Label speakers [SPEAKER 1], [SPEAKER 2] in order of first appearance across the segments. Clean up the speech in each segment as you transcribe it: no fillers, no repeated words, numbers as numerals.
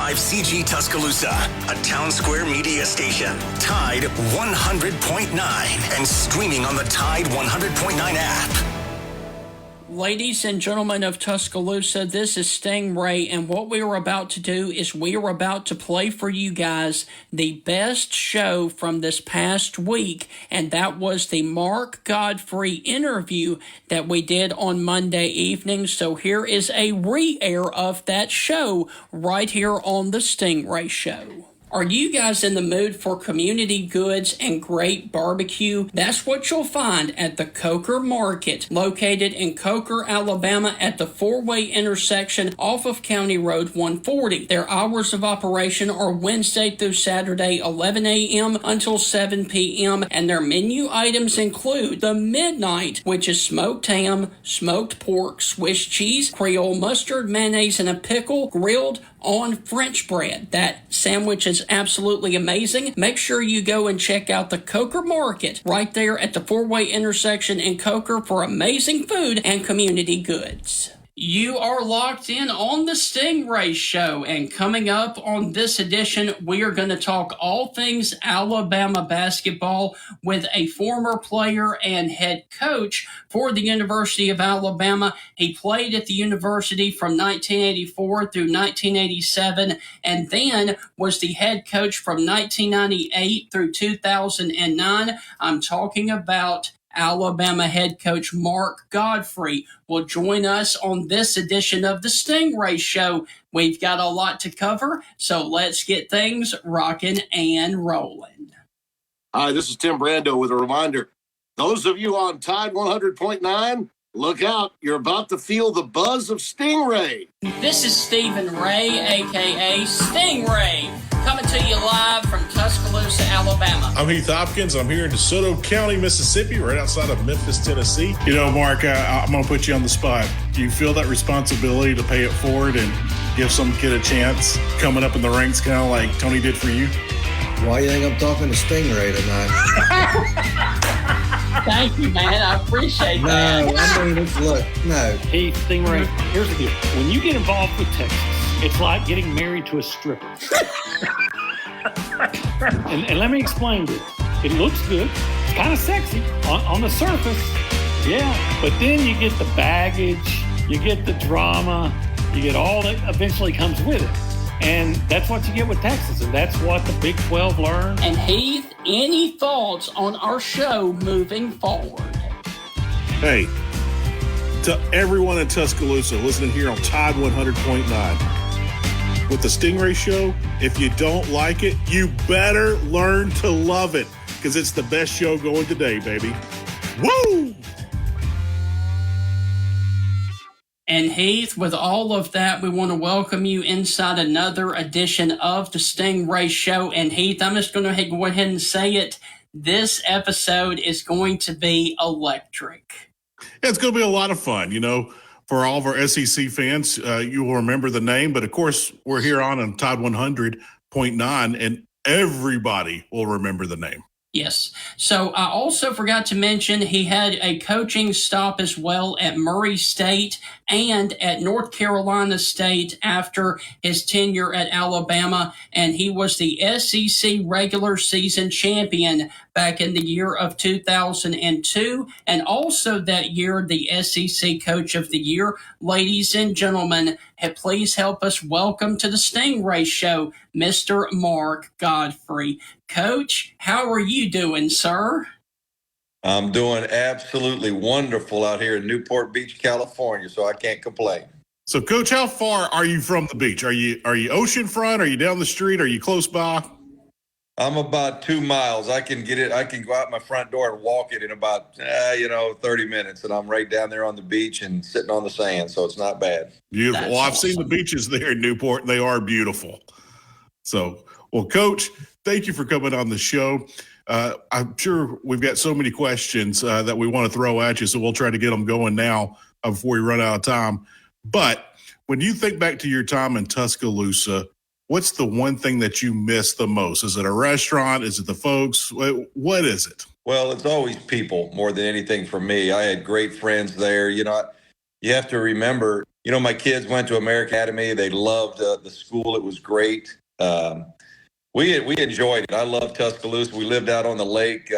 [SPEAKER 1] KFIV-CG Tuscaloosa, a Town Square media station. Tide 100.9 and streaming on the Tide 100.9 app.
[SPEAKER 2] Ladies and gentlemen of Tuscaloosa, this is Stingray, and what we are about to do is we are about to play for you guys the best show from this past week, and that was the Mark Godfrey interview that we did on Monday evening. So here is a re-air of that show right here on the Stingray Show. Are you guys in the mood for community goods and great barbecue? That's what you'll find at the Coker Market, located in Coker, Alabama at the four-way intersection off of County Road 140. Their hours of operation are Wednesday through Saturday, 11 a.m. until 7 p.m., and their menu items include the Midnight, which is smoked ham, smoked pork, Swiss cheese, Creole mustard, mayonnaise, and a pickle, grilled on French bread. That sandwich is absolutely amazing. Make sure you go and check out the Coker Market right there at the four-way intersection in Coker for amazing food and community goods. You are locked in on the Stingray Show, and coming up on this edition, we are going to talk all things Alabama basketball with a former player and head coach for the University of Alabama. He played at the university from 1984 through 1987, and then was the head coach from 1998 through 2009. I'm talking about Alabama head coach Mark Godfrey will join us on this edition of the Stingray Show. We've got a lot to cover, so let's get things rocking and rolling.
[SPEAKER 3] Hi, this is Tim Brando with a reminder. Those of you on Tide 100.9, look out. You're about to feel the buzz of Stingray.
[SPEAKER 2] This is Stephen Ray, a.k.a. Stingray, coming to you live from Tuscaloosa, Alabama.
[SPEAKER 4] I'm Heath Hopkins. I'm here in DeSoto County, Mississippi, right outside of Memphis, Tennessee. You know, Mark, I'm going to put you on the spot. Do you feel that responsibility to pay it forward and give some kid a chance coming up in the ranks, kind of like Tony did for you?
[SPEAKER 5] Why do you think I'm talking to Stingray tonight?
[SPEAKER 2] Thank you, man. I appreciate that.
[SPEAKER 5] No, I mean, look, no.
[SPEAKER 6] Hey, Stingray, here's the deal. When you get involved with Texas, it's like getting married to a stripper. and let me explain this. It looks good. It's kind of sexy on the surface. Yeah. But then you get the baggage, you get the drama, you get all that eventually comes with it. And that's what you get with Texas, and that's what the Big 12 learned.
[SPEAKER 2] And Heath, any thoughts on our show moving forward?
[SPEAKER 4] Hey, to everyone in Tuscaloosa listening here on Tide 100.9, with the Stingray Show, if you don't like it, you better learn to love it, because it's the best show going today, baby. Woo!
[SPEAKER 2] And Heath, with all of that, we want to welcome you inside another edition of the Stingray Show. And Heath, I'm just going to go ahead and say it. This episode is going to be electric.
[SPEAKER 4] Yeah, it's going to be a lot of fun, you know. For all of our SEC fans, you will remember the name. But, of course, we're here on Tide 100.9, and everybody will remember the name.
[SPEAKER 2] Yes. So I also forgot to mention he had a coaching stop as well at Murray State and at North Carolina State after his tenure at Alabama, and he was the SEC regular season champion back in the year of 2002, and also that year the SEC Coach of the Year. Ladies and gentlemen, please help us welcome to the Stingray Show, Mr. Mark Godfrey. Coach, how are you doing, sir?
[SPEAKER 7] I'm doing absolutely wonderful out here in Newport Beach, California, so I can't complain.
[SPEAKER 4] So, Coach, how far are you from the beach? Are you oceanfront? Are you down the street? Are you close by?
[SPEAKER 7] I'm about 2 miles. I can get it. I can go out my front door and walk it in about, 30 minutes, and I'm right down there on the beach and sitting on the sand, so it's not bad.
[SPEAKER 4] Beautiful.
[SPEAKER 2] That's
[SPEAKER 4] well, I've
[SPEAKER 2] awesome.
[SPEAKER 4] seen the beaches there in Newport, and they are beautiful. So, well, Coach, thank you for coming on the show. I'm sure we've got so many questions that we want to throw at you, so we'll try to get them going now before we run out of time. But when you think back to your time in Tuscaloosa, what's the one thing that you miss the most? Is it a restaurant? Is it the folks? What is it?
[SPEAKER 7] Well, it's always people more than anything for me. I had great friends there. You have to remember, my kids went to American Academy. They loved the school. It was great. We enjoyed it. I love Tuscaloosa. We lived out on the lake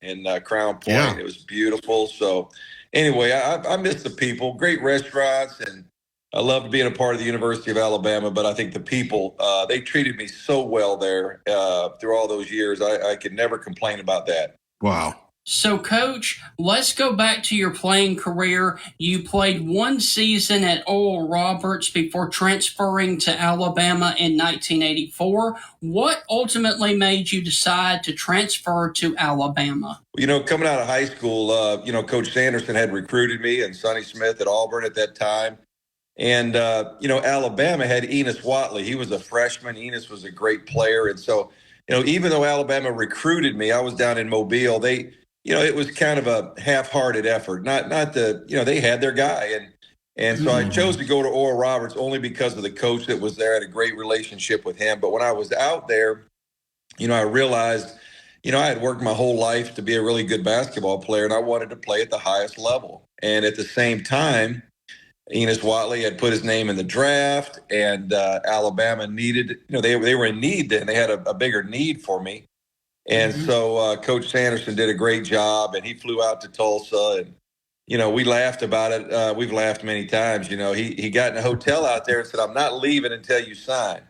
[SPEAKER 7] in Crown Point.
[SPEAKER 4] Yeah.
[SPEAKER 7] It was beautiful. So anyway, I miss the people. Great restaurants, and I loved being a part of the University of Alabama. But I think the people, they treated me so well there through all those years. I could never complain about that.
[SPEAKER 4] Wow.
[SPEAKER 2] So, Coach, let's go back to your playing career. You played one season at Oral Roberts before transferring to Alabama in 1984. What ultimately made you decide to transfer to Alabama?
[SPEAKER 7] Coming out of high school, Coach Sanderson had recruited me, and Sonny Smith at Auburn at that time. And, Alabama had Enos Watley. He was a freshman. Enos was a great player. And so, even though Alabama recruited me, I was down in Mobile. It was kind of a half-hearted effort. Not they had their guy. And so I chose to go to Oral Roberts only because of the coach that was there. I had a great relationship with him. But when I was out there, I realized, I had worked my whole life to be a really good basketball player, and I wanted to play at the highest level. And at the same time, Enos Watley had put his name in the draft, and Alabama needed, they were in need then. They had a bigger need for me. And so Coach Sanderson did a great job, and he flew out to Tulsa, and, we laughed about it. We've laughed many times. He got in a hotel out there and said, "I'm not leaving until you sign."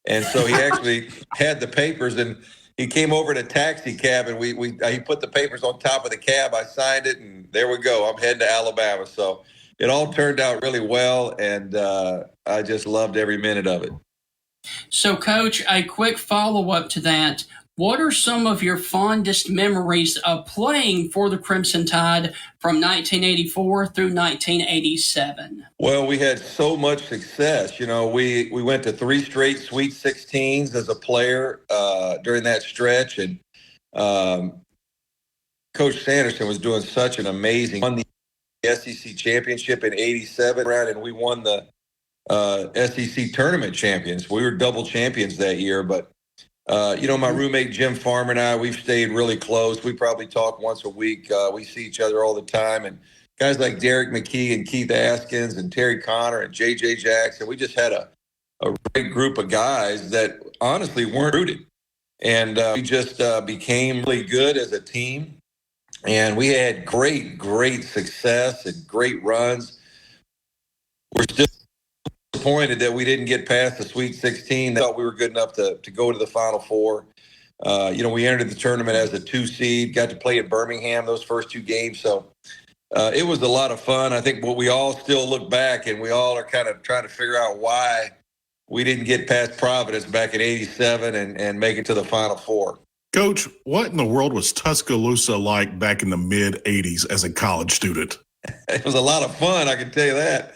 [SPEAKER 7] And so he actually had the papers, and he came over in a taxi cab, and he put the papers on top of the cab. I signed it, and there we go. I'm heading to Alabama. So it all turned out really well, and I just loved every minute of it.
[SPEAKER 2] So, Coach, a quick follow-up to that. What are some of your fondest memories of playing for the Crimson Tide from 1984 through 1987?
[SPEAKER 7] Well, we had so much success. We went to 3 straight Sweet 16s as a player during that stretch. And Coach Sanderson was doing such an amazing, won the SEC championship in 87, and we won the SEC tournament champions. We were double champions that year, but my roommate Jim Farmer and I, we've stayed really close. We probably talk once a week. We see each other all the time. And guys like Derek McKee and Keith Askins and Terry Connor and J.J. Jackson, we just had a great group of guys that honestly weren't rooted. And we just became really good as a team. And we had great success and great runs. We're still disappointed that we didn't get past the Sweet 16. I thought we were good enough to go to the Final Four. We entered the tournament as a 2 seed, got to play at Birmingham those first 2 games. So it was a lot of fun. I think what we all still look back, and we all are kind of trying to figure out why we didn't get past Providence back in 87 and make it to the Final Four.
[SPEAKER 4] Coach, what in the world was Tuscaloosa like back in the mid-'80s as a college student?
[SPEAKER 7] It was a lot of fun, I can tell you that.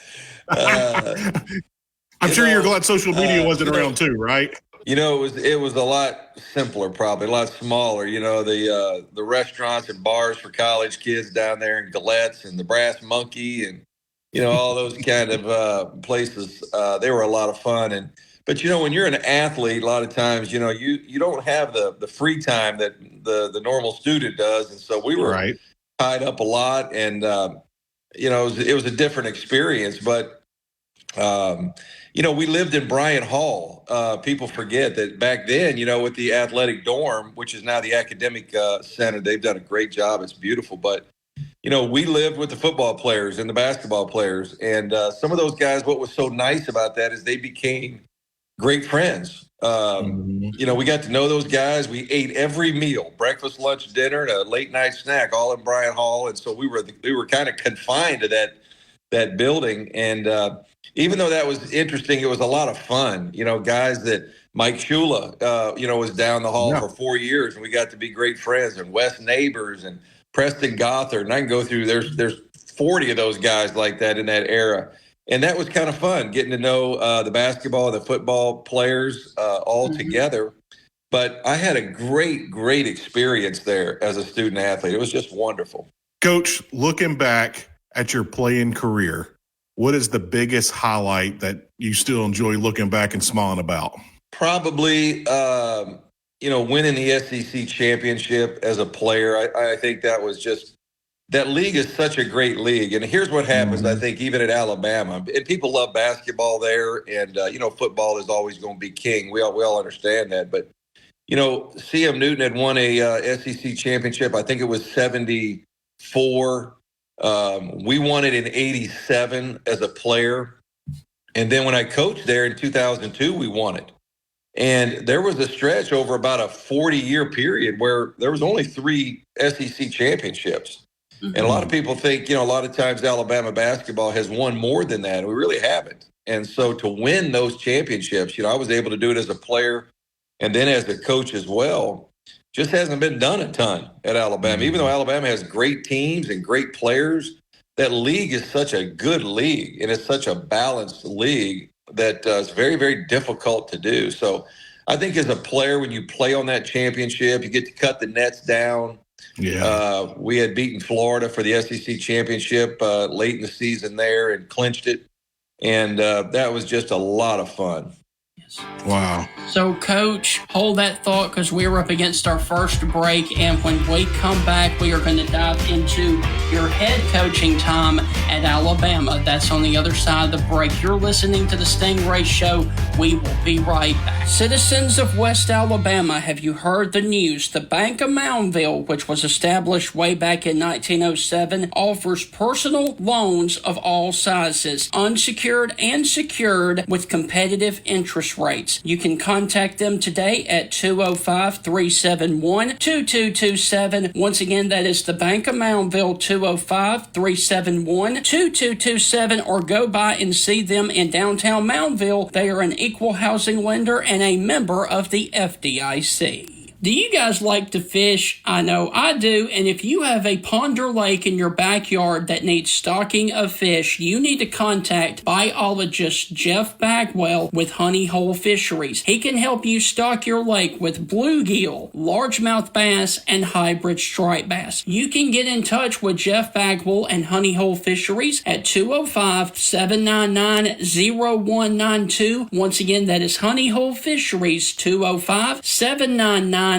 [SPEAKER 4] I'm sure you're glad social media wasn't around too, right?
[SPEAKER 7] It was a lot simpler, probably a lot smaller. The restaurants and bars for college kids down there in Galette's and the Brass Monkey and all those kind of places. They were a lot of fun. But when you're an athlete, a lot of times you don't have the free time that the normal student does, and so we were tied up a lot, and it was a different experience. But we lived in Bryant Hall. People forget that back then, with the athletic dorm, which is now the academic center, they've done a great job. It's beautiful. But, we lived with the football players and the basketball players. And some of those guys, what was so nice about that is they became great friends. We got to know those guys. We ate every meal, breakfast, lunch, dinner, and a late night snack, all in Bryant Hall. And so we were kind of confined to that building. And even though that was interesting, it was a lot of fun. Guys that Mike Shula, was down the hall for 4 years, and we got to be great friends. And Wes Neighbors and Preston Gothard, and I can go through. There's 40 of those guys like that in that era, and that was kind of fun getting to know the basketball and the football players all together. But I had a great experience there as a student athlete. It was just wonderful.
[SPEAKER 4] Coach, looking back at your playing career, what is the biggest highlight that you still enjoy looking back and smiling about?
[SPEAKER 7] Probably, winning the SEC championship as a player. I think that was just that league is such a great league. And here's what happens, I think, even at Alabama. And people love basketball there, and, football is always going to be king. We all understand that. But, C.M. Newton had won a SEC championship. I think it was 74. We won it in 87 as a player. And then when I coached there in 2002, we won it. And there was a stretch over about a 40-year period where there was only 3 SEC championships. And a lot of people think, a lot of times Alabama basketball has won more than that. And we really haven't. And so to win those championships, I was able to do it as a player and then as a coach as well. Just hasn't been done a ton at Alabama. Even though Alabama has great teams and great players, that league is such a good league, and it's such a balanced league that it's very, very difficult to do. So I think as a player, when you play on that championship, you get to cut the nets down. Yeah. We had beaten Florida for the SEC championship late in the season there and clinched it. And that was just a lot of fun.
[SPEAKER 4] Wow.
[SPEAKER 2] So, Coach, hold that thought because we're up against our first break. And when we come back, we are going to dive into your head coaching time at Alabama. That's on the other side of the break. You're listening to the Stingray Show. We will be right back. Citizens of West Alabama, have you heard the news? The Bank of Moundville, which was established way back in 1907, offers personal loans of all sizes, unsecured and secured, with competitive interest rates. You can contact them today at 205-371-2227. Once again, that is the Bank of Moundville, 205-371-2227, or go by and see them in downtown Moundville. They are an equal housing lender and a member of the FDIC. Do you guys like to fish? I know I do, and if you have a pond or lake in your backyard that needs stocking of fish, you need to contact biologist Jeff Bagwell with Honey Hole Fisheries. He can help you stock your lake with bluegill, largemouth bass, and hybrid striped bass. You can get in touch with Jeff Bagwell and Honey Hole Fisheries at 205-799-0192. Once again, that is Honey Hole Fisheries, 205-799-0192.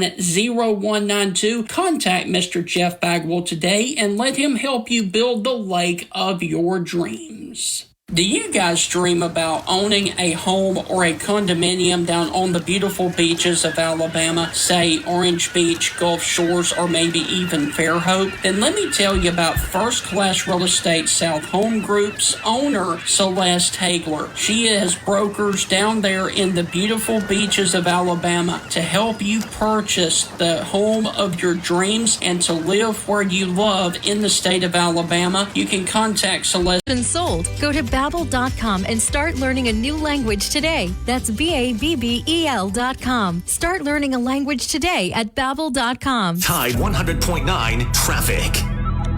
[SPEAKER 2] Contact Mr. Jeff Bagwell today and let him help you build the lake of your dreams. Do you guys dream about owning a home or a condominium down on the beautiful beaches of Alabama, say Orange Beach, Gulf Shores, or maybe even Fairhope? Then let me tell you about First Class Real Estate South Home Group's owner, Celeste Hagler. She has brokers down there in the beautiful beaches of Alabama to help you purchase the home of your dreams and to live where you love in the state of Alabama. You can contact Celeste.
[SPEAKER 8] Been sold. Go to Babbel.com and start learning a new language today. That's Babbel.com. Start learning a language today at Babbel.com.
[SPEAKER 1] Tide 100.9 traffic.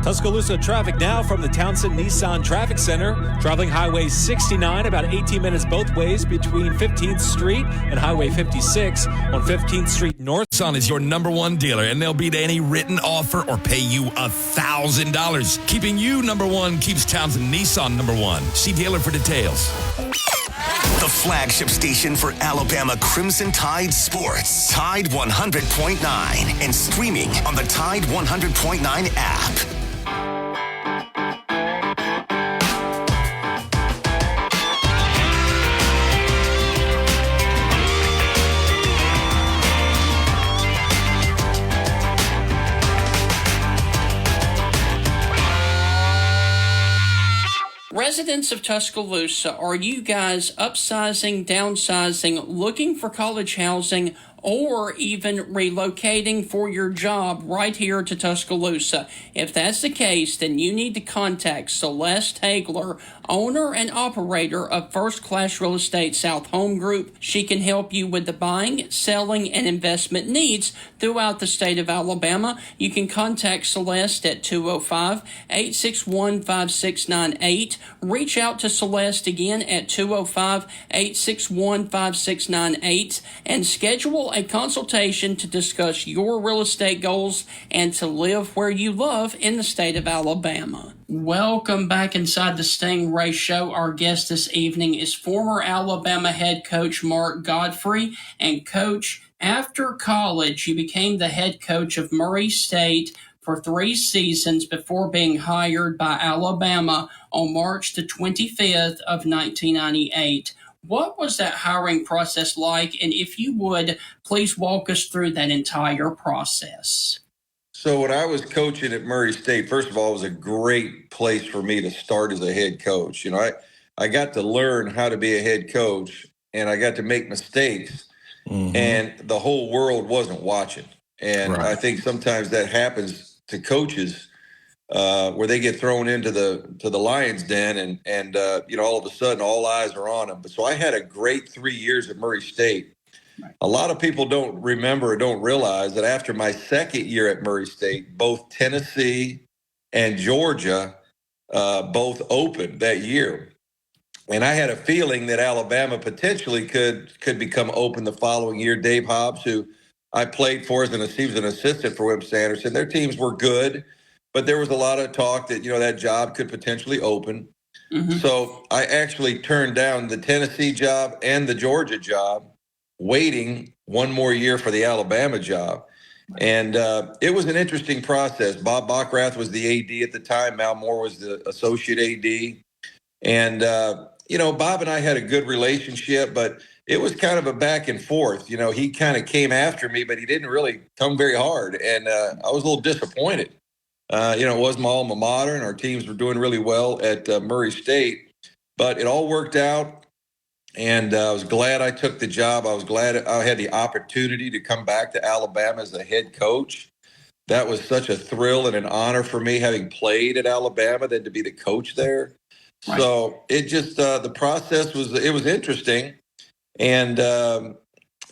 [SPEAKER 9] Tuscaloosa traffic now from the Townsend Nissan Traffic Center. Traveling Highway 69, about 18 minutes both ways between 15th Street and Highway 56 on 15th Street North.
[SPEAKER 10] Nissan is your number one dealer, and they'll beat any written offer or pay you $1,000. Keeping you number one keeps Townsend Nissan number one. See dealer for details.
[SPEAKER 1] The flagship station for Alabama Crimson Tide sports. Tide 100.9 and streaming on the Tide 100.9 app.
[SPEAKER 2] Residents of Tuscaloosa, are you guys upsizing, downsizing, looking for college housing, or even relocating for your job right here to Tuscaloosa? If that's the case, then you need to contact Celeste Hagler, owner and operator of First Class Real Estate South Home Group. She can help you with the buying, selling, and investment needs throughout the state of Alabama. You can contact Celeste at 205-861-5698. Reach out to Celeste again at 205-861-5698 and schedule a consultation to discuss your real estate goals and to live where you love in the state of Alabama. Welcome back inside the Stingray Show. Our guest this evening is former Alabama head coach Mark Godfrey. And Coach, after college, you became the head coach of Murray State for 3 seasons before being hired by Alabama on March the 25th of 1998. What was that hiring process like? And if you would, please walk us through that entire process.
[SPEAKER 7] So when I was coaching at Murray State, first of all, it was a great place for me to start as a head coach. You know, I got to learn how to be a head coach, and I got to make mistakes, and the whole world wasn't watching. And
[SPEAKER 4] Right.
[SPEAKER 7] I think sometimes that happens to coaches where they get thrown into the lion's den, and you know, all of a sudden all eyes are on them. But so I had a great 3 years at Murray State. A lot of people don't remember or don't realize that after my second year at Murray State, both Tennessee and Georgia both opened that year. And I had a feeling that Alabama potentially could become open the following year. Dave Hobbs, who I played for as an assistant for Wimp Sanderson, their teams were good, but there was a lot of talk that, you know, that job could potentially open. So I actually turned down the Tennessee job and the Georgia job, waiting one more year for the Alabama job. And it was an interesting process. Bob Bockrath was the AD at the time. Mal Moore was the associate AD. And, you know, Bob and I had a good relationship, but it was kind of a back and forth. You know, he kind of came after me, but he didn't really come very hard. And I was a little disappointed. You know, it was my alma mater, and our teams were doing really well at Murray State. But it all worked out. And I was glad I took the job. I was glad I had the opportunity to come back to Alabama as a head coach. That was such a thrill and an honor for me, having played at Alabama, than to be the coach there. Right. So it just, the process was interesting. And,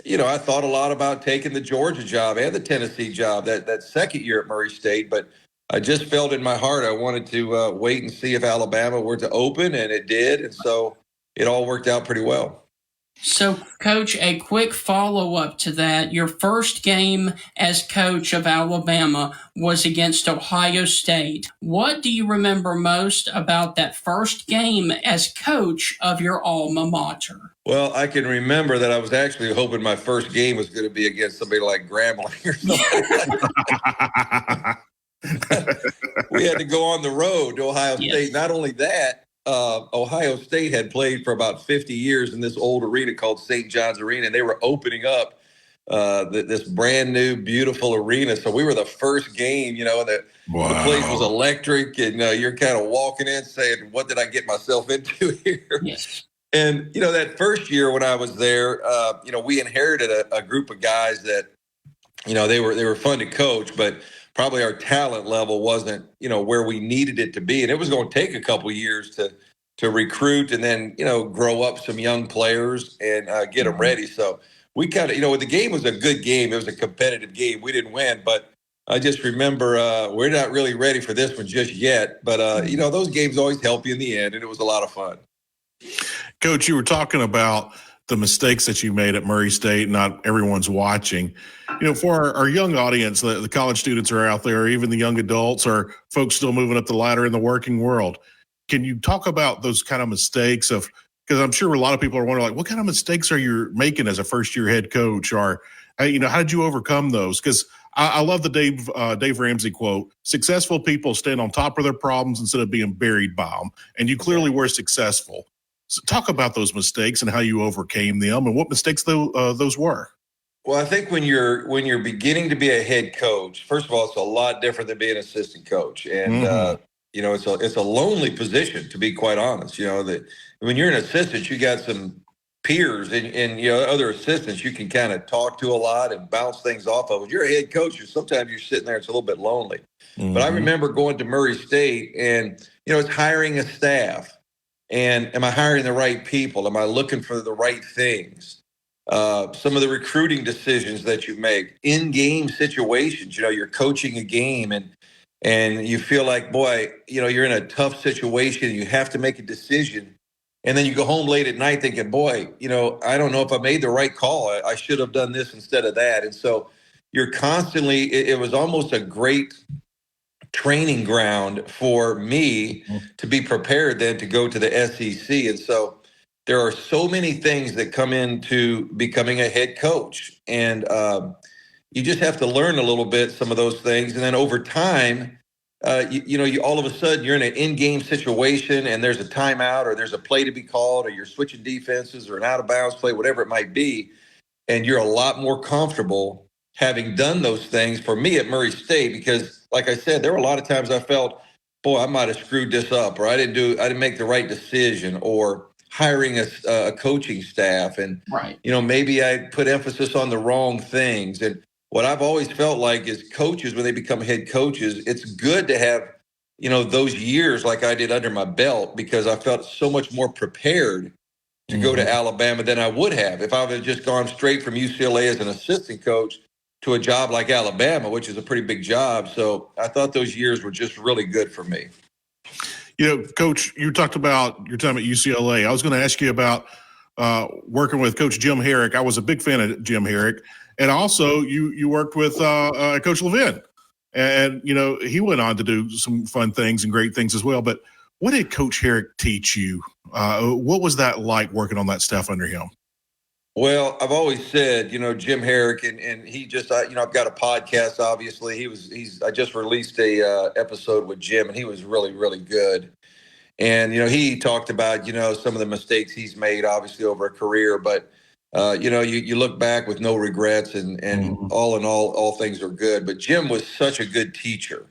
[SPEAKER 7] you know, I thought a lot about taking the Georgia job and the Tennessee job that second year at Murray State. But I just felt in my heart I wanted to wait and see if Alabama were to open, and it did. And so it all worked out pretty well.
[SPEAKER 2] So, Coach, a quick follow-up to that. Your first game as coach of Alabama was against Ohio State. What do you remember most about that first game as coach of your alma mater?
[SPEAKER 7] Well, I can remember that I was actually hoping my first game was going to be against somebody like Grambling or something. We had to go on the road to Ohio State. Not only that, Ohio State had played for about 50 years in this old arena called St. John's Arena, and they were opening up this brand new, beautiful arena. So we were the first game, you know, and the place was electric, and you're kind of walking in saying, what did I get myself into here?
[SPEAKER 2] Yes.
[SPEAKER 7] And, you know, that first year when I was there, you know, we inherited a group of guys that, you know, they were fun to coach, but probably our talent level wasn't, you know, where we needed it to be. And it was going to take a couple of years to recruit and then, you know, grow up some young players and get them ready. So we kind of, you know, the game was a good game. It was a competitive game. We didn't win, but I just remember we're not really ready for this one just yet. But, you know, those games always help you in the end, and it was a lot of fun.
[SPEAKER 4] Coach, you were talking about the mistakes that you made at Murray State. Not everyone's watching. You know, for our young audience, the college students are out there, even the young adults, or folks still moving up the ladder in the working world. Can you talk about those kind of mistakes of, because I'm sure a lot of people are wondering, like, what kind of mistakes are you making as a first-year head coach? Or, you know, how did you overcome those? Because I love the Dave Ramsey quote, successful people stand on top of their problems instead of being buried by them. And you clearly were successful. So talk about those mistakes and how you overcame them and what mistakes those were.
[SPEAKER 7] Well, I think when you're beginning to be a head coach, first of all, it's a lot different than being an assistant coach. And, you know, it's a lonely position, to be quite honest. You know, that when you're an assistant, you got some peers and you know, other assistants you can kind of talk to a lot and bounce things off of. When you're a head coach, sometimes you're sitting there, it's a little bit lonely. But I remember going to Murray State and, you know, it's hiring a staff. And am I hiring the right people? Am I looking for the right things? Some of the recruiting decisions that you make, in-game situations, you know, you're coaching a game and you feel like, boy, you know, you're in a tough situation. You have to make a decision. And then you go home late at night thinking, boy, you know, I don't know if I made the right call. I should have done this instead of that. And so you're constantly, it was almost a great training ground for me to be prepared then to go to the SEC. And so there are so many things that come into becoming a head coach. And, you just have to learn a little bit some of those things. And then over time, you all of a sudden you're in an in-game situation and there's a timeout or there's a play to be called or you're switching defenses or an out-of-bounds play, whatever it might be. And you're a lot more comfortable having done those things for me at Murray State because, like I said, there were a lot of times I felt, boy, I might have screwed this up or I didn't make the right decision or hiring a coaching staff. And, maybe I put emphasis on the wrong things. And what I've always felt like is coaches, when they become head coaches, it's good to have, those years like I did under my belt because I felt so much more prepared to go to Alabama than I would have if I would have just gone straight from UCLA as an assistant coach to a job like Alabama, which is a pretty big job. So I thought those years were just really good for me.
[SPEAKER 4] Coach, you talked about your time at UCLA. I was going to ask you about working with Coach Jim Herrick. I was a big fan of Jim Herrick. And also you worked with Coach Levin. And, he went on to do some fun things and great things as well. But what did Coach Herrick teach you? What was that like working on that staff under him?
[SPEAKER 7] Well, I've always said, Jim Herrick, and he just, I've got a podcast, obviously. I just released a episode with Jim, and he was really, really good. And, he talked about, some of the mistakes he's made, obviously, over a career. But, you look back with no regrets, and all in all things are good. But Jim was such a good teacher.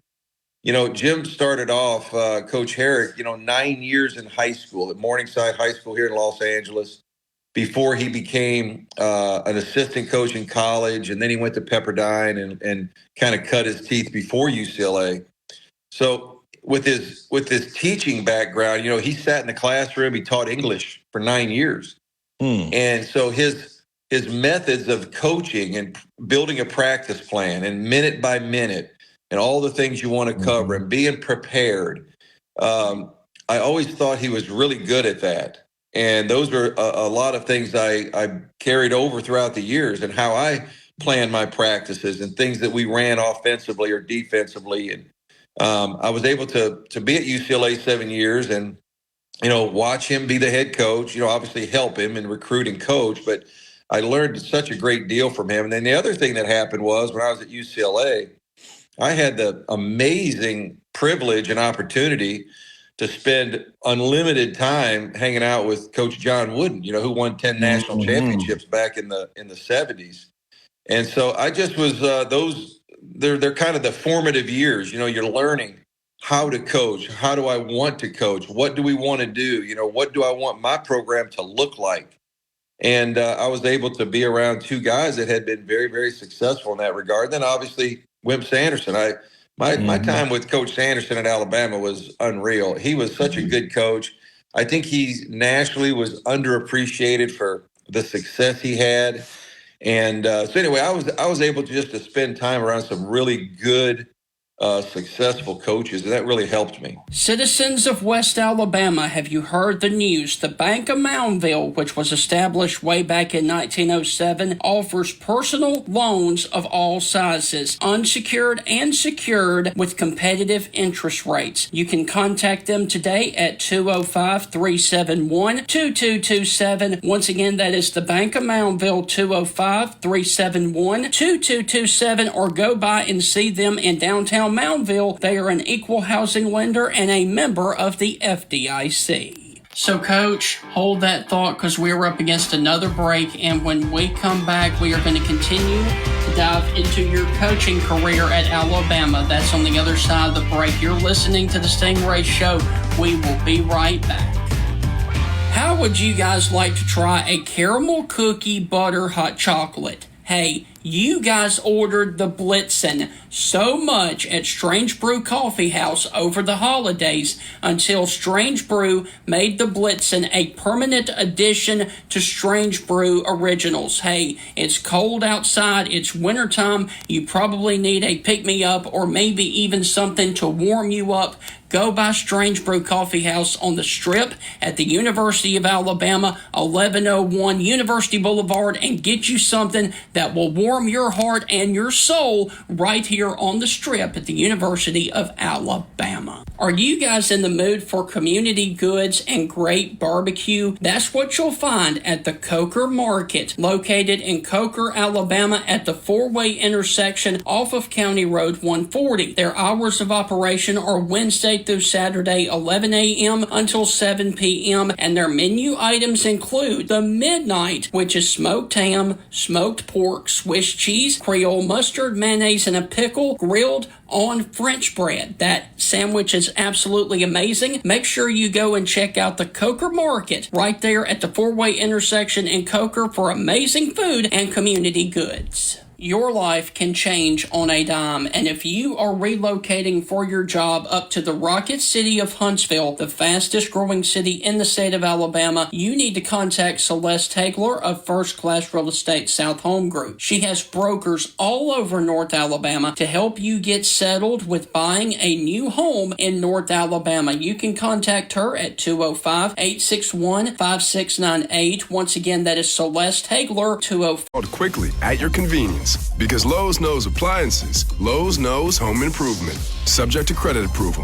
[SPEAKER 7] Jim started off, Coach Herrick, 9 years in high school at Morningside High School here in Los Angeles before he became an assistant coach in college. And then he went to Pepperdine and kind of cut his teeth before UCLA. So with his teaching background, he sat in the classroom, he taught English for 9 years. And so his methods of coaching and building a practice plan and minute by minute and all the things you want to cover and being prepared. I always thought he was really good at that. And those were a lot of things I carried over throughout the years and how I planned my practices and things that we ran offensively or defensively. And I was able to be at UCLA 7 years and, watch him be the head coach, obviously help him and recruit and coach. But I learned such a great deal from him. And then the other thing that happened was when I was at UCLA, I had the amazing privilege and opportunity to spend unlimited time hanging out with Coach John Wooden, who won 10 national championships back in the 70s. And so I just was they're kind of the formative years. You're learning how to coach. How do I want to coach? What do we want to do? What do I want my program to look like? And I was able to be around two guys that had been very, very successful in that regard. Then obviously Wimp Sanderson. My time with Coach Sanderson at Alabama was unreal. He was such a good coach. I think he nationally was underappreciated for the success he had. And so anyway, I was able to spend time around some really good, successful coaches, and that really helped me.
[SPEAKER 2] Citizens of West Alabama, have you heard the news? The Bank of Moundville, which was established way back in 1907, offers personal loans of all sizes, unsecured and secured, with competitive interest rates. You can contact them today at 205-371-2227. Once again, that is the Bank of Moundville, 205-371-2227, or go by and see them in downtown Moundville. They are an equal housing lender and a member of the FDIC. So, Coach, hold that thought because we're up against another break, and when we come back, we are going to continue to dive into your coaching career at Alabama. That's on the other side of the break. You're listening to the Stingray Show. We will be right back. How would you guys like to try a caramel cookie butter hot chocolate? Hey, you guys ordered the Blitzen so much at Strange Brew Coffee House over the holidays until Strange Brew made the Blitzen a permanent addition to Strange Brew Originals. Hey, it's cold outside, it's wintertime, you probably need a pick-me-up or maybe even something to warm you up. Go by Strange Brew Coffee House on the Strip at the University of Alabama, 1101 University Boulevard, and get you something that will warm your heart and your soul right here on the Strip at the University of Alabama. Are you guys in the mood for community goods and great barbecue? That's what you'll find at the Coker Market, located in Coker, Alabama at the four-way intersection off of County Road 140. Their hours of operation are Wednesday through Saturday, 11 a.m. until 7 p.m., and their menu items include the Midnight, which is smoked ham, smoked pork, Swiss cheese, Creole mustard, mayonnaise, and a pickle, grilled on French bread. That sandwich is absolutely amazing. Make sure you go and check out the Coker Market right there at the four-way intersection in Coker for amazing food and community goods. Your life can change on a dime, and if you are relocating for your job up to the Rocket City of Huntsville, the fastest growing city in the state of Alabama, you need to contact Celeste Hagler of First Class Real Estate South Home Group. She has brokers all over North Alabama to help you get settled with buying a new home in North Alabama. You can contact her at 205-861-5698. Once again, that is Celeste Hagler, 205.
[SPEAKER 11] Quickly at your convenience. Because Lowe's knows appliances, Lowe's knows home improvement. Subject to credit approval.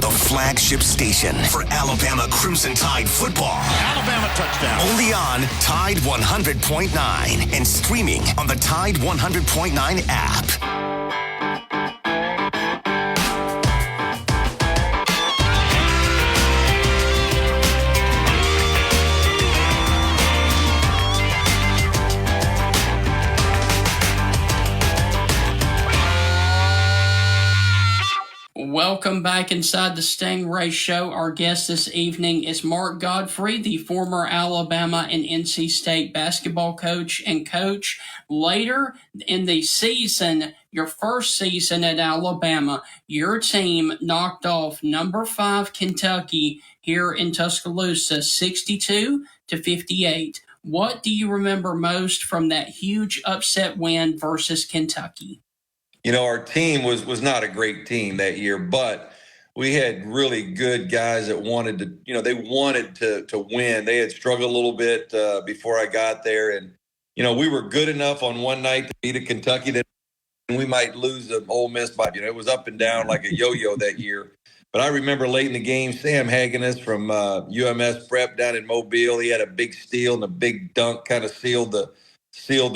[SPEAKER 1] The flagship station for Alabama Crimson Tide football.
[SPEAKER 12] Alabama touchdown.
[SPEAKER 1] Only on Tide 100.9 and streaming on the Tide 100.9 app.
[SPEAKER 2] Welcome back inside the Stingray Show. Our guest this evening is Mark Godfrey, the former Alabama and NC State basketball coach and coach. Later in the season, your first season at Alabama, your team knocked off number 5 Kentucky here in Tuscaloosa, 62-58. What do you remember most from that huge upset win versus Kentucky?
[SPEAKER 7] You know, our team was not a great team that year, but we had really good guys that wanted to, they wanted to win. They had struggled a little bit before I got there. And, we were good enough on one night to beat a Kentucky that we might lose to Ole Miss by, it was up and down like a yo-yo that year. But I remember late in the game, Sam Hagenes from UMS Prep down in Mobile, he had a big steal and a big dunk kind of sealed the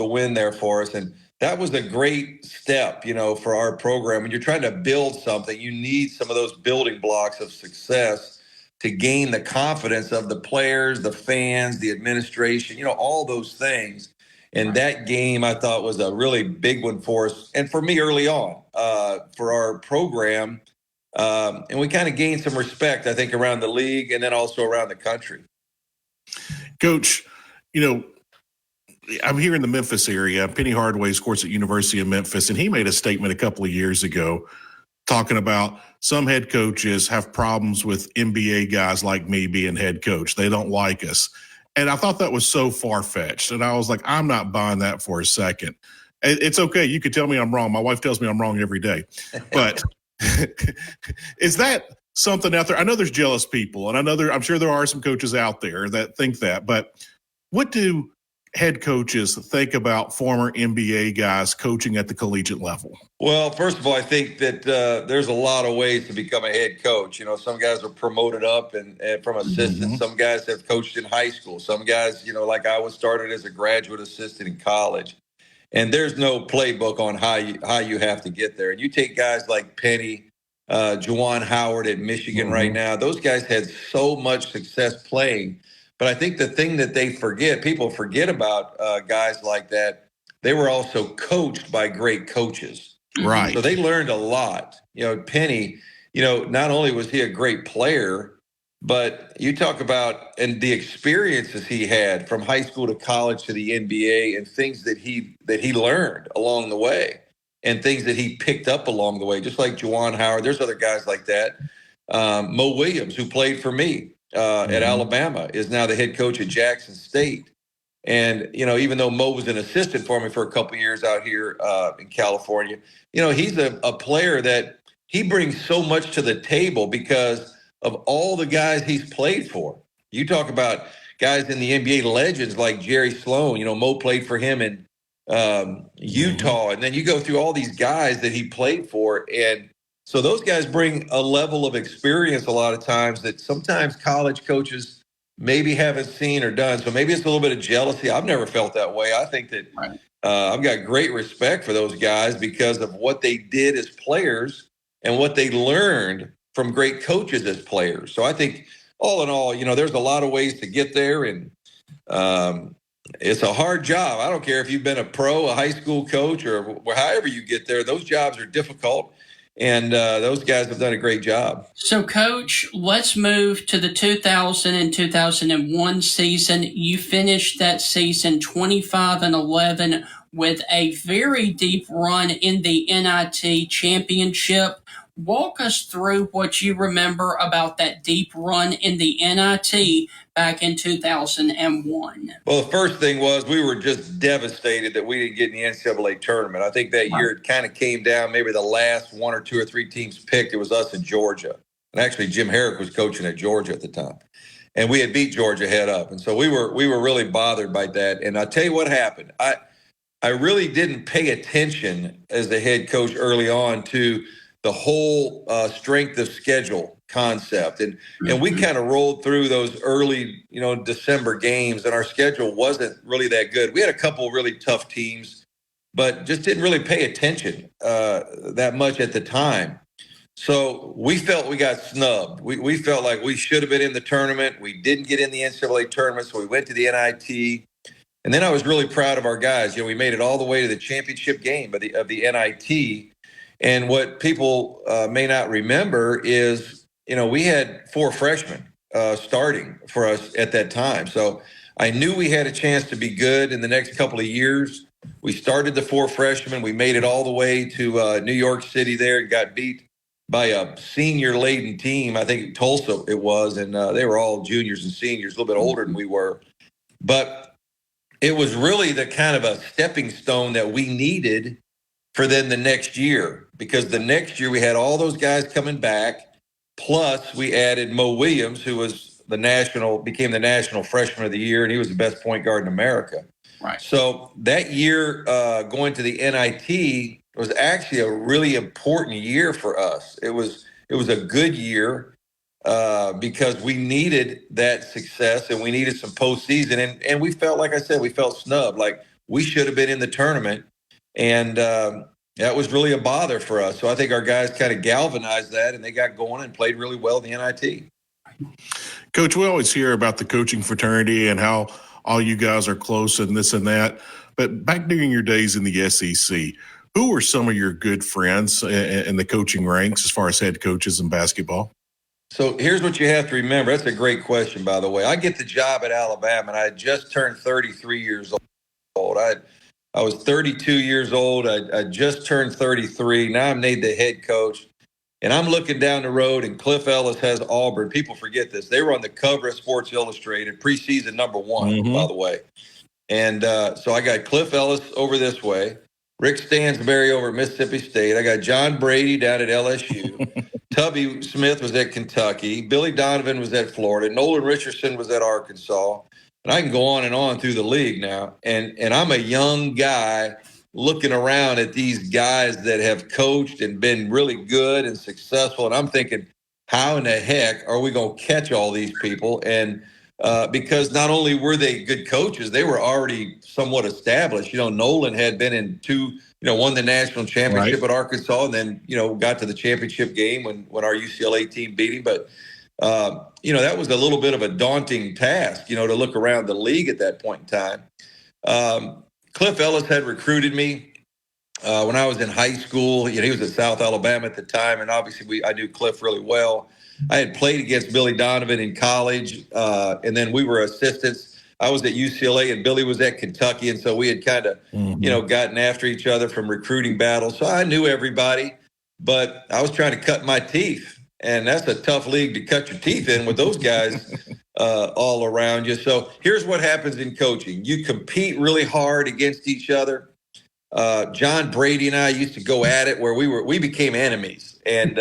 [SPEAKER 7] win there for us. And that was a great step, for our program. When you're trying to build something, you need some of those building blocks of success to gain the confidence of the players, the fans, the administration, all those things. And that game, I thought, was a really big one for us and for me early on for our program. And we kind of gained some respect, I think, around the league and then also around the country.
[SPEAKER 4] Coach, I'm here in the Memphis area. Penny Hardaway scores at University of Memphis, and he made a statement a couple of years ago talking about some head coaches have problems with NBA guys like me being head coach. They don't like us. And I thought that was so far-fetched. And I was like, I'm not buying that for a second. It's okay. You could tell me I'm wrong. My wife tells me I'm wrong every day. But is that something out there? I know there's jealous people, and I'm sure there are some coaches out there that think that. But what do head coaches think about former NBA guys coaching at the collegiate level?
[SPEAKER 7] Well, first of all, I think that there's a lot of ways to become a head coach. Some guys are promoted up and from assistants. Mm-hmm. Some guys have coached in high school. Some guys, like I was started as a graduate assistant in college. And there's no playbook on how you have to get there. And you take guys like Penny, Juwan Howard at Michigan mm-hmm. right now. Those guys had so much success playing. But I think the thing that people forget about guys like that, they were also coached by great coaches.
[SPEAKER 4] Right.
[SPEAKER 7] So they learned a lot. Penny, not only was he a great player, but you talk about and the experiences he had from high school to college to the NBA and things that he learned along the way and things that he picked up along the way, just like Juwan Howard. There's other guys like that. Mo Williams, who played for me. At Alabama, is now the head coach at Jackson State. And, even though Mo was an assistant for me for a couple of years out here in California, he's a player that he brings so much to the table because of all the guys he's played for. You talk about guys in the NBA legends like Jerry Sloan. Mo played for him in Utah. And then you go through all these guys that he played for. And so those guys bring a level of experience a lot of times that sometimes college coaches maybe haven't seen or done. So maybe it's a little bit of jealousy. I've never felt that way. I think that I've got great respect for those guys because of what they did as players and what they learned from great coaches as players. So I think all in all, there's a lot of ways to get there, and it's a hard job. I don't care if you've been a pro, a high school coach, or however you get there. Those jobs are difficult, and those guys have done a great job.
[SPEAKER 2] So, Coach, let's move to the 2000 and 2001 season. You finished that season 25-11 with a very deep run in the NIT championship. Walk us through what you remember about that deep run in the NIT back in 2001.
[SPEAKER 7] Well, the first thing was we were just devastated that we didn't get in the NCAA tournament. I think that year it kind of came down, maybe the last one or two or three teams picked. It was us and Georgia. And actually, Jim Herrick was coaching at Georgia at the time. And we had beat Georgia head up. And so we were really bothered by that. And I'll tell you what happened. I really didn't pay attention as the head coach early on to the whole strength of schedule concept. And we kind of rolled through those early, December games, and our schedule wasn't really that good. We had a couple of really tough teams, but just didn't really pay attention that much at the time. So we felt we got snubbed. We felt like we should have been in the tournament. We didn't get in the NCAA tournament, so we went to the NIT. And then I was really proud of our guys. We made it all the way to the championship game of the NIT. And what people may not remember is, we had 4 freshmen starting for us at that time. So I knew we had a chance to be good in the next couple of years. We started the 4 freshmen. We made it all the way to New York City there and got beat by a senior-laden team. I think Tulsa it was, and they were all juniors and seniors, a little bit older than we were. But it was really the kind of a stepping stone that we needed for then the next year, because the next year we had all those guys coming back, plus we added Mo Williams, who was became the national freshman of the year, and he was the best point guard in America.
[SPEAKER 2] Right.
[SPEAKER 7] So that year going to the NIT was actually a really important year for us. It was a good year because we needed that success and we needed some postseason, and we felt, like I said, we felt snubbed, like we should have been in the tournament. And that was really a bother for us. So I think our guys kind of galvanized that, and they got going and played really well in the NIT.
[SPEAKER 4] Coach, we always hear about the coaching fraternity and how all you guys are close and this and that. But back during your days in the SEC, who were some of your good friends in the coaching ranks as far as head coaches in basketball?
[SPEAKER 7] So here's what you have to remember. That's a great question, by the way. I get the job at Alabama, and I had just turned 33 years old. I was 32 years old. I just turned 33. Now I'm made the head coach. And I'm looking down the road, and Cliff Ellis has Auburn. People forget this. They were on the cover of Sports Illustrated, preseason #1, by the way. And so I got Cliff Ellis over this way, Rick Stansberry over at Mississippi State. I got John Brady down at LSU. Tubby Smith was at Kentucky. Billy Donovan was at Florida. Nolan Richardson was at Arkansas. And I can go on and on through the league now. And I'm a young guy looking around at these guys that have coached and been really good and successful. And I'm thinking, how in the heck are we going to catch all these people? And because not only were they good coaches, they were already somewhat established. Nolan had been in 2, won the national championship at Arkansas, and then, got to the championship game when our UCLA team beat him. But that was a little bit of a daunting task, to look around the league at that point in time. Cliff Ellis had recruited me when I was in high school. He was at South Alabama at the time, and obviously I knew Cliff really well. I had played against Billy Donovan in college, and then we were assistants. I was at UCLA, and Billy was at Kentucky, and so we had kind of, gotten after each other from recruiting battles. So I knew everybody, but I was trying to cut my teeth. And that's a tough league to cut your teeth in with those guys all around you. So here's what happens in coaching. You compete really hard against each other. John Brady and I used to go at it where we became enemies. And,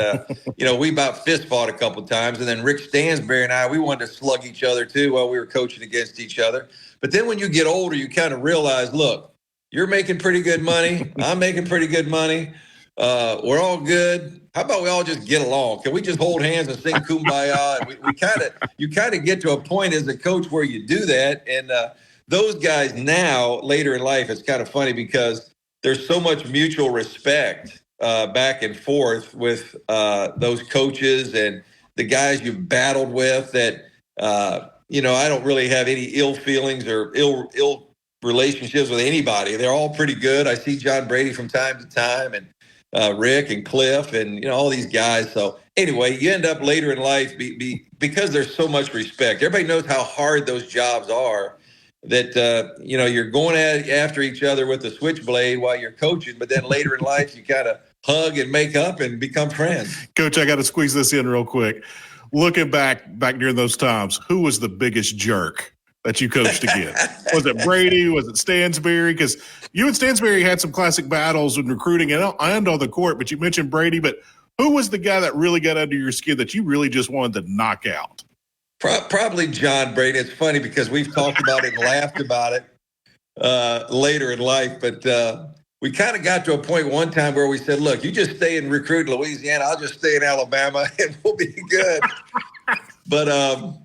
[SPEAKER 7] we about fist fought a couple of times. And then Rick Stansberry and I, we wanted to slug each other too while we were coaching against each other. But then when you get older, you kind of realize, look, you're making pretty good money. I'm making pretty good money. We're all good. How about we all just get along? Can we just hold hands and sing Kumbaya? And you kind of get to a point as a coach where you do that. And those guys now, later in life, it's kind of funny because there's so much mutual respect back and forth with those coaches and the guys you've battled with that, I don't really have any ill feelings or ill relationships with anybody. They're all pretty good. I see John Brady from time to time and Rick and Cliff and, all these guys. So anyway, you end up later in life because there's so much respect. Everybody knows how hard those jobs are that, you're going after each other with a switchblade while you're coaching. But then later in life, you kind of hug and make up and become friends.
[SPEAKER 4] Coach, I got to squeeze this in real quick. Looking back during those times, who was the biggest jerk that you coached against? Was it Brady? Was it Stansberry? Because you and Stansberry had some classic battles in recruiting and on the court, but you mentioned Brady. But who was the guy that really got under your skin that you really just wanted to knock out?
[SPEAKER 7] Probably John Brady. It's funny because we've talked about it and laughed about it later in life. But we kind of got to a point one time where we said, look, you just stay and recruit in Louisiana. I'll just stay in Alabama and we'll be good. But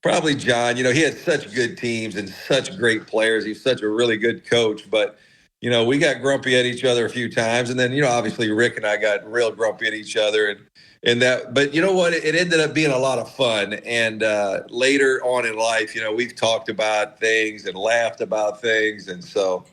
[SPEAKER 7] probably John. He had such good teams and such great players. He's such a really good coach. But, we got grumpy at each other a few times. And then, obviously Rick and I got real grumpy at each other. And that, but you know what? It ended up being a lot of fun. And later on in life, we've talked about things and laughed about things. And so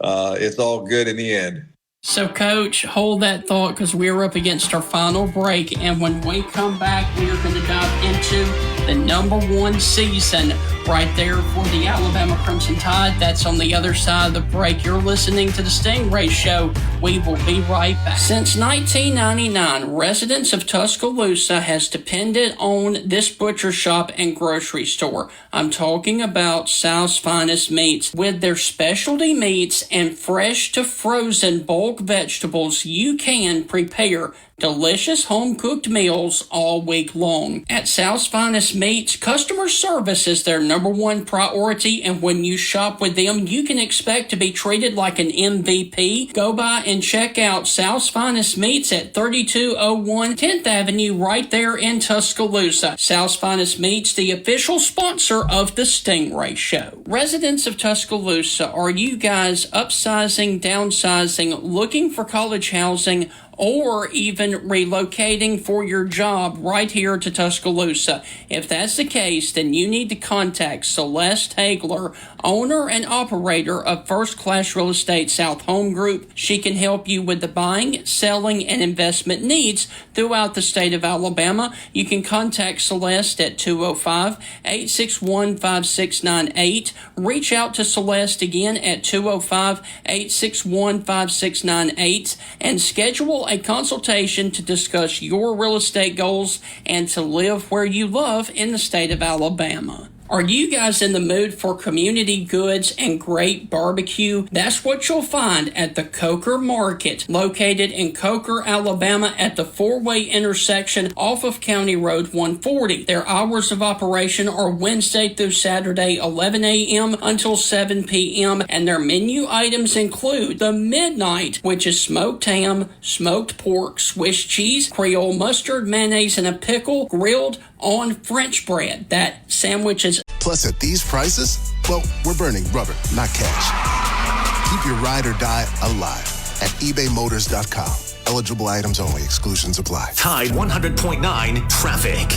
[SPEAKER 7] it's all good in the end.
[SPEAKER 2] So, Coach, hold that thought because we're up against our final break. And when we come back, we are going to dive into the number one season right there for the Alabama Crimson Tide. That's on the other side of the break. You're listening to the Stingray Show. We will be right back. Since 1999, residents of Tuscaloosa has depended on this butcher shop and grocery store. I'm talking about South's Finest Meats. With their specialty meats and fresh to frozen bulk vegetables, you can prepare delicious home-cooked meals all week long. At South's Finest Meats, customer service is their number one priority, and when you shop with them, you can expect to be treated like an MVP. Go by and check out South's Finest Meats at 3201 10th Avenue right there in Tuscaloosa. South's Finest Meats, the official sponsor of the Stingray Show. Residents of Tuscaloosa, are you guys upsizing, downsizing, looking for college housing, or even relocating for your job right here to Tuscaloosa? If that's the case, then you need to contact Celeste Hagler, owner and operator of First Class Real Estate South Home Group. She can help you with the buying, selling, and investment needs throughout the state of Alabama. You can contact Celeste at 205-861-5698. Reach out to Celeste again at 205-861-5698 and schedule a consultation to discuss your real estate goals and to live where you love in the state of Alabama. Are you guys in the mood for community goods and great barbecue? That's what you'll find at the Coker Market, located in Coker, Alabama at the four-way intersection off of County Road 140. Their hours of operation are Wednesday through Saturday, 11 a.m. until 7 p.m., and their menu items include the Midnight, which is smoked ham, smoked pork, Swiss cheese, Creole mustard, mayonnaise, and a pickle, grilled on French bread. That sandwich is...
[SPEAKER 12] Plus, at these prices, well, we're burning rubber, not cash. Keep your ride or die alive at ebaymotors.com. Eligible items only. Exclusions apply.
[SPEAKER 1] Tide 100.9 traffic.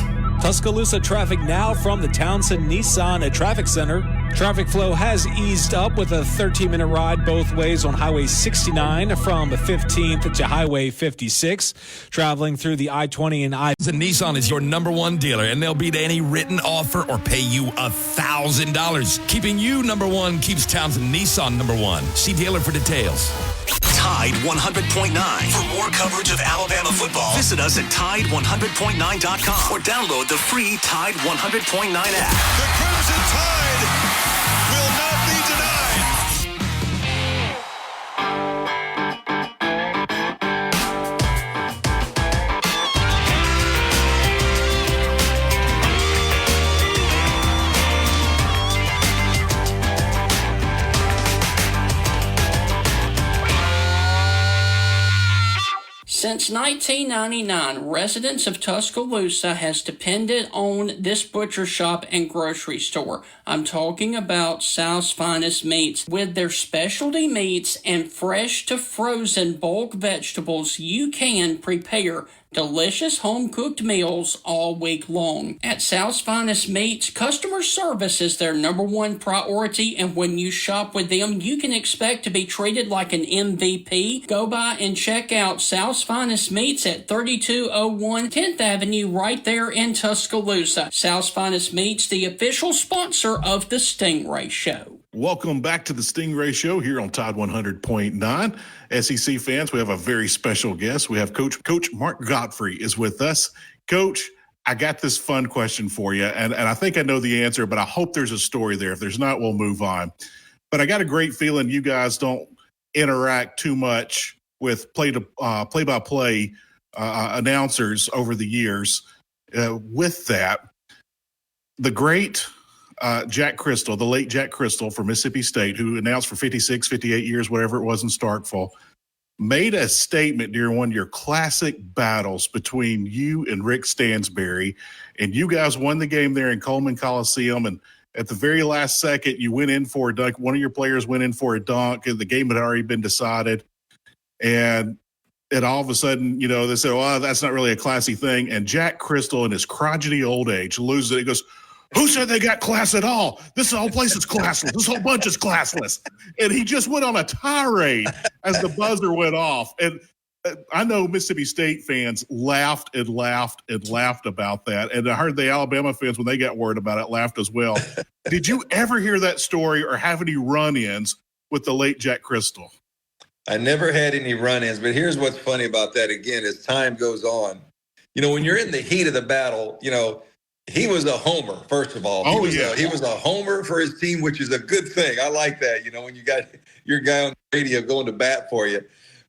[SPEAKER 9] Tuscaloosa traffic now from the Townsend Nissan Traffic Center. Traffic flow has eased up with a 13-minute ride both ways on Highway 69 from the 15th to Highway 56. Traveling through the I-20 and
[SPEAKER 10] Nissan is your number one dealer, and they'll beat any written offer or pay you $1,000. Keeping you number one keeps Townsend Nissan number one. See dealer for details.
[SPEAKER 1] Tide 100.9. For more coverage of Alabama football, visit us at Tide100.9.com or download the free Tide 100.9 app.
[SPEAKER 13] The Crimson Tide will not be denied.
[SPEAKER 2] Since 1999, residents of Tuscaloosa has depended on this butcher shop and grocery store. I'm talking about South's Finest Meats. With their specialty meats and fresh to frozen bulk vegetables, you can prepare delicious home-cooked meals all week long. At South's Finest Meats, customer service is their number one priority, and when you shop with them, you can expect to be treated like an MVP. Go by and check out South's Finest Meats at 3201 10th Avenue right there in Tuscaloosa. South's Finest Meats, the official sponsor of the Stingray Show.
[SPEAKER 4] Welcome back to the Stingray Show here on Tide 100.9. SEC fans, we have a very special guest. We have Coach Mark Godfrey is with us. Coach, I got this fun question for you, and I think I know the answer, but I hope there's a story there. If there's not, we'll move on. But I got a great feeling you guys don't interact too much with play-by-play announcers over the years. With that, the great Jack Crystal, the late Jack Crystal from Mississippi State, who announced for 56, 58 years, whatever it was in Starkville, made a statement during one of your classic battles between you and Rick Stansberry, and you guys won the game there in Coleman Coliseum, and at the very last second, you went in for a dunk. One of your players went in for a dunk, and the game had already been decided, and all of a sudden, they said, well, that's not really a classy thing, and Jack Crystal in his crotchety old age loses it. He goes, who said they got class at all? This whole place is classless. This whole bunch is classless. And he just went on a tirade as the buzzer went off. And I know Mississippi State fans laughed and laughed and laughed about that. And I heard the Alabama fans, when they got word about it, laughed as well. Did you ever hear that story or have any run-ins with the late Jack Crystal?
[SPEAKER 7] I never had any run-ins, but here's what's funny about that again, as time goes on. When you're in the heat of the battle, he was a homer, first of all. He was a homer for his team, which is a good thing. I like that, when you got your guy on the radio going to bat for you.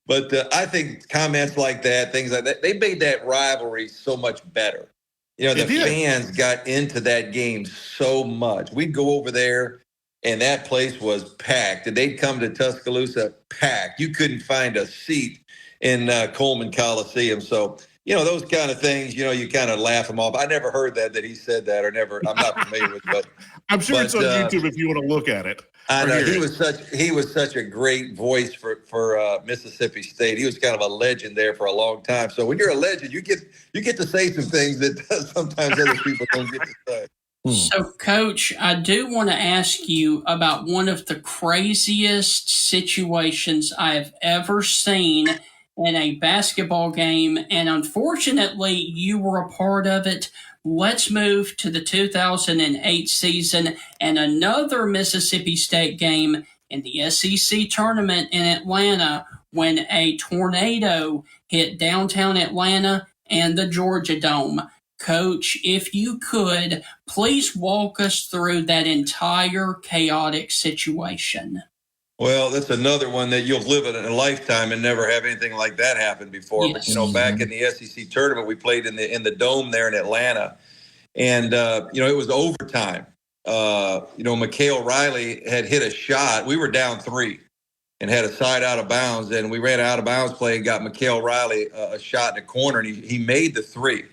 [SPEAKER 7] But I think comments like that, things like that, they made that rivalry so much better. The fans got into that game so much. We'd go over there, and that place was packed. And they'd come to Tuscaloosa packed. You couldn't find a seat in Coleman Coliseum. So, those kind of things, you kind of laugh them off. I never heard that he said that, I'm not familiar with it. But
[SPEAKER 4] I'm sure it's on YouTube if you want to look at it.
[SPEAKER 7] I know he was such a great voice for Mississippi State. He was kind of a legend there for a long time. So when you're a legend, you get to say some things that sometimes other people don't get to say.
[SPEAKER 2] So, Coach, I do want to ask you about one of the craziest situations I have ever seen in a basketball game, and unfortunately, you were a part of it. Let's move to the 2008 season and another Mississippi State game in the SEC tournament in Atlanta when a tornado hit downtown Atlanta and the Georgia Dome. Coach, if you could, please walk us through that entire chaotic situation.
[SPEAKER 7] Well, that's another one that you'll live in a lifetime and never have anything like that happen before.
[SPEAKER 2] Yes.
[SPEAKER 7] But, back in the SEC tournament, we played in the dome there in Atlanta. And, it was overtime. Mikhail Riley had hit a shot. We were down 3 and had a side out of bounds. And we ran out of bounds play and got Mikhail Riley a shot in the corner. And he made the 3,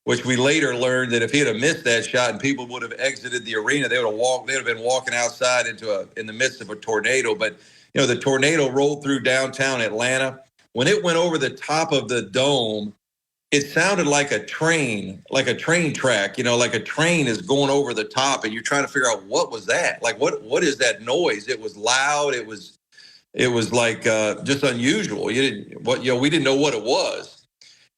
[SPEAKER 7] which we later learned that if he had missed that shot and people would have exited the arena, they would have been walking outside in the midst of a tornado. But, the tornado rolled through downtown Atlanta. When it went over the top of the dome, it sounded like a train track, like a train is going over the top, and you're trying to figure out what was that? Like, what is that noise? It was loud. It was like just unusual. We didn't know what it was.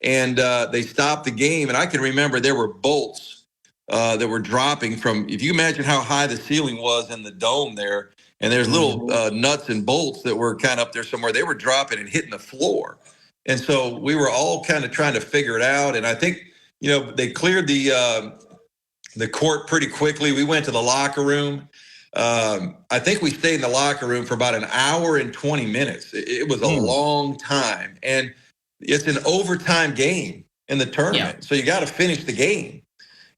[SPEAKER 7] And they stopped the game, and I can remember there were bolts that were dropping from, if you imagine how high the ceiling was in the dome there, and there's little nuts and bolts that were kind of up there somewhere. They were dropping and hitting the floor. And so we were all kind of trying to figure it out. And I think, they cleared the court pretty quickly. We went to the locker room. I think we stayed in the locker room for about an hour and 20 minutes. It was a long time. And it's an overtime game in the tournament. So you got to finish the game.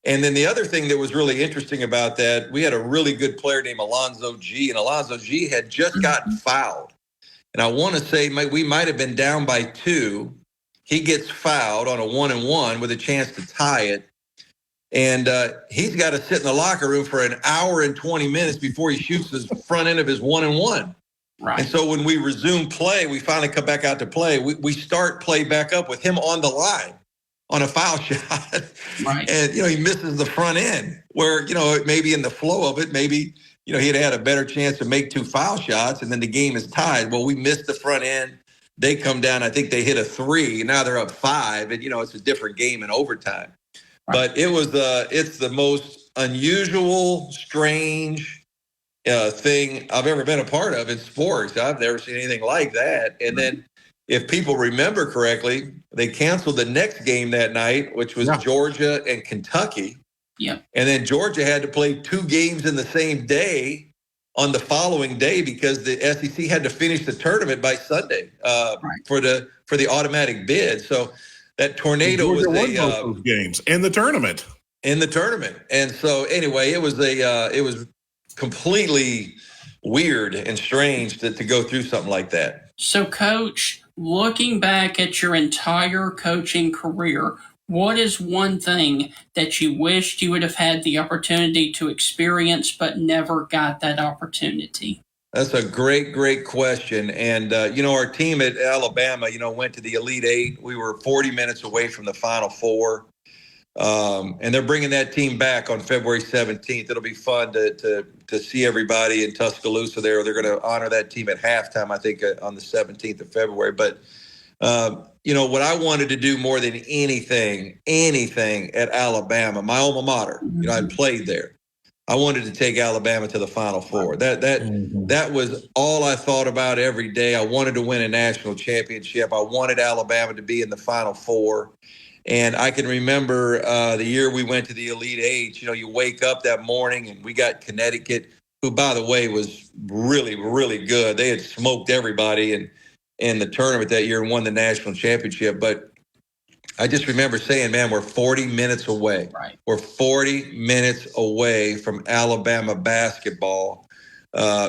[SPEAKER 7] And then the other thing that was really interesting about that, we had a really good player named Alonzo G. And Alonzo G had just gotten fouled. And I want to say we might have been down by 2. He gets fouled on a 1-and-1 with a chance to tie it. And he's got to sit in the locker room for an hour and 20 minutes before he shoots his front end of his 1-and-1. Right. And so when we resume play, we finally come back out to play. We start play back up with him on the line on a foul shot. Right. And, he misses the front end where, maybe in the flow of it, maybe – he'd had a better chance to make 2 foul shots, and then the game is tied. Well, we missed the front end. They come down. I think they hit a 3. Now they're up 5, and, it's a different game in overtime. Right. But it's the most unusual, strange thing I've ever been a part of in sports. I've never seen anything like that. And then if people remember correctly, they canceled the next game that night, which was Georgia and Kentucky. Yeah. And then Georgia had to play 2 games in the same day on the following day because the SEC had to finish the tournament by Sunday for the automatic bid. So that tornado was
[SPEAKER 4] those games in the tournament.
[SPEAKER 7] And so anyway, it was completely weird and strange to go through something like that.
[SPEAKER 2] So, Coach, looking back at your entire coaching career, what is one thing that you wished you would have had the opportunity to experience but never got that opportunity?
[SPEAKER 7] That's a great question. And, our team at Alabama, went to the Elite 8. We were 40 minutes away from the Final Four. And they're bringing that team back on February 17th. It'll be fun to see everybody in Tuscaloosa there. They're going to honor that team at halftime, I think, on the 17th of February. But what I wanted to do more than anything at Alabama, my alma mater, I played there. I wanted to take Alabama to the Final Four. That was all I thought about every day. I wanted to win a national championship. I wanted Alabama to be in the Final Four. And I can remember the year we went to the Elite 8, you wake up that morning and we got Connecticut, who, by the way, was really, really good. They had smoked everybody in the tournament that year and won the national championship. But I just remember saying, man, we're 40 minutes away. Right. We're 40 minutes away from Alabama basketball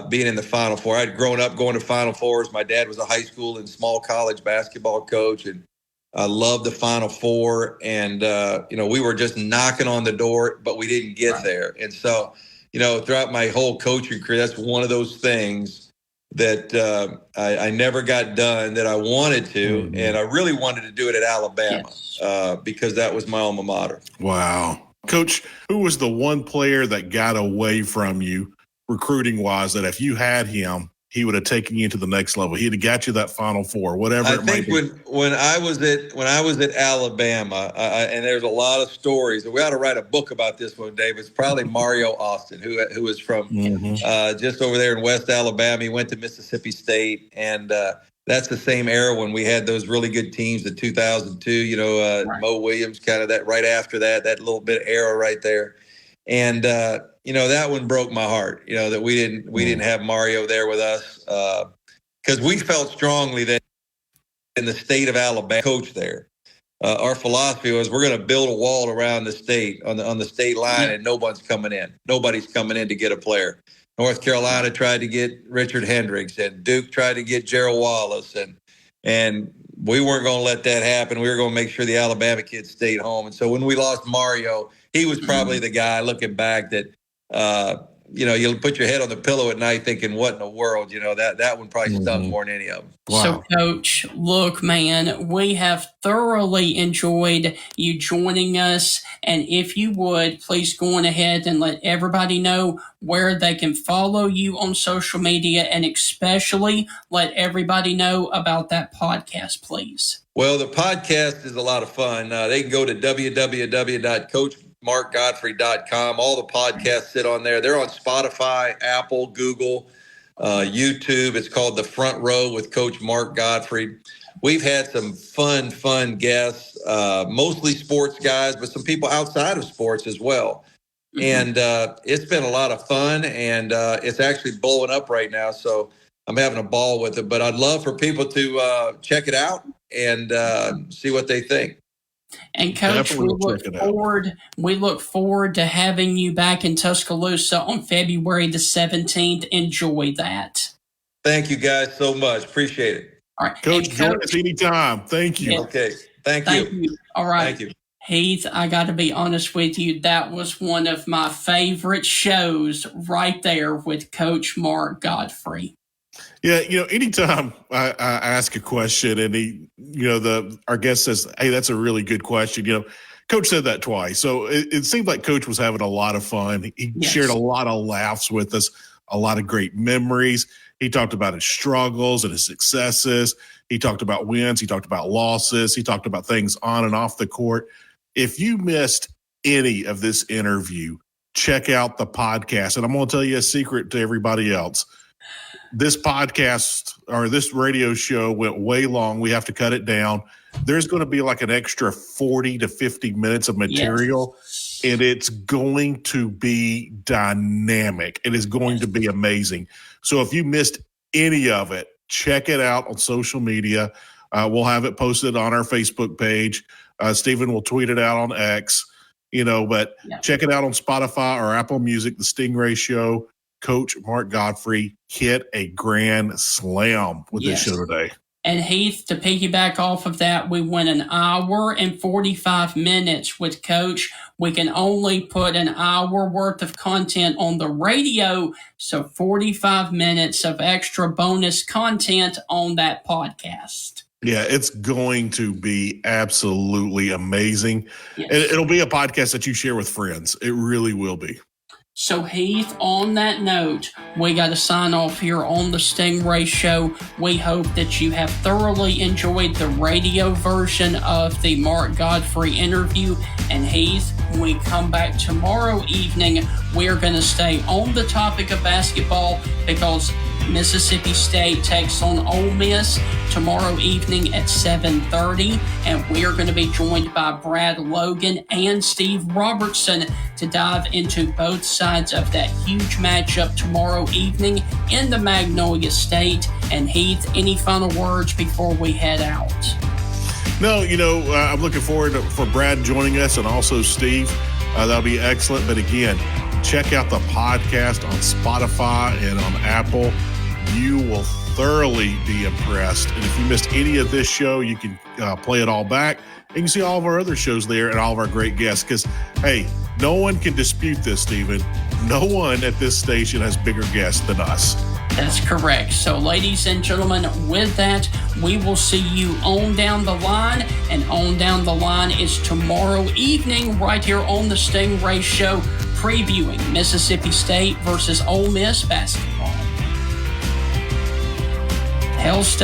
[SPEAKER 7] being in the Final Four. I'd grown up going to Final Fours. My dad was a high school and small college basketball coach, and I loved the Final Four. And, we were just knocking on the door, but we didn't get there. And so, throughout my whole coaching career, that's one of those things that I never got done that I wanted to, and I really wanted to do it at Alabama because that was my alma mater.
[SPEAKER 4] Wow. Coach, who was the one player that got away from you recruiting-wise that if you had him, he would have taken you to the next level? He'd have got you that Final Four, whatever it might be.
[SPEAKER 7] I think when I was at Alabama, and there's a lot of stories. We ought to write a book about this one, Dave. It's probably Mario Austin, who was from just over there in West Alabama. He went to Mississippi State, and that's the same era when we had those really good teams. The 2002, Mo Williams, kind of that right after that little bit of era right there, and. That one broke my heart, that we didn't have Mario there with us because we felt strongly that in the state of Alabama, coach there, our philosophy was we're going to build a wall around the state on the state line and nobody's coming in. Nobody's coming in to get a player. North Carolina tried to get Richard Hendricks and Duke tried to get Gerald Wallace and we weren't going to let that happen. We were going to make sure the Alabama kids stayed home. And so when we lost Mario, he was probably the guy looking back that, you'll put your head on the pillow at night thinking, what in the world? That one probably stung more than any of them.
[SPEAKER 2] Wow. So, Coach, look, man, we have thoroughly enjoyed you joining us. And if you would, please go on ahead and let everybody know where they can follow you on social media and especially let everybody know about that podcast, please.
[SPEAKER 7] Well, the podcast is a lot of fun. They can go to www.coachmarkgodfrey.com. All the podcasts sit on there. They're on Spotify, Apple, Google. YouTube. It's called The Front Row with Coach Mark Godfrey. We've had some fun guests, mostly sports guys, but some people outside of sports as well. And it's been a lot of fun, and it's actually blowing up right now. So I'm having a ball with it. But I'd love for people to check it out and see what they think.
[SPEAKER 2] And Coach, we look forward to having you back in Tuscaloosa on February the 17th. Enjoy that.
[SPEAKER 7] Thank you guys so much. Appreciate it.
[SPEAKER 2] All right.
[SPEAKER 4] Coach, join us anytime. Thank you.
[SPEAKER 2] Yeah.
[SPEAKER 7] Okay. Thank you.
[SPEAKER 2] All right.
[SPEAKER 7] Thank you.
[SPEAKER 2] Heath, I got to be honest with you. That was one of my favorite shows right there with Coach Mark Godfrey.
[SPEAKER 4] Yeah, anytime I ask a question and our guest says, "Hey, that's a really good question," Coach said that twice. So it seemed like Coach was having a lot of fun. He shared a lot of laughs with us, a lot of great memories. He talked about his struggles and his successes. He talked about wins. He talked about losses. He talked about things on and off the court. If you missed any of this interview, check out the podcast. And I'm going to tell you a secret to everybody else. This podcast or this radio show went way long. We have to cut it down. There's going to be like an extra 40 to 50 minutes of material, and it's going to be dynamic. It is going to be amazing. So if you missed any of it, check it out on social media. We'll have it posted on our Facebook page. Stephen will tweet it out on X, but check it out on Spotify or Apple Music, The Stingray Show. Coach Mark Godfrey hit a grand slam with this show today.
[SPEAKER 2] And Heath, to piggyback off of that, we went an hour and 45 minutes with Coach. We can only put an hour worth of content on the radio, so 45 minutes of extra bonus content on that podcast.
[SPEAKER 4] Yeah, it's going to be absolutely amazing. Yes. And it'll be a podcast that you share with friends. It really will be.
[SPEAKER 2] So, Heath, on that note, we got to sign off here on the Stingray Show. We hope that you have thoroughly enjoyed the radio version of the Mark Godfrey interview. And, Heath, when we come back tomorrow evening, we're going to stay on the topic of basketball because Mississippi State takes on Ole Miss tomorrow evening at 7:30, and we are going to be joined by Brad Logan and Steve Robertson to dive into both sides of that huge matchup tomorrow evening in the Magnolia State. And Heath, any final words before we head out?
[SPEAKER 4] No, I'm looking forward for Brad joining us and also Steve. That'll be excellent. But again, check out the podcast on Spotify and on Apple. You will thoroughly be impressed. And if you missed any of this show, you can play it all back. And you can see all of our other shows there and all of our great guests. Because, hey, no one can dispute this, Stephen. No one at this station has bigger guests than us.
[SPEAKER 2] That's correct. So, ladies and gentlemen, with that, we will see you on down the line. And on down the line is tomorrow evening right here on the Stingray Show, previewing Mississippi State versus Ole Miss basketball. Hell State.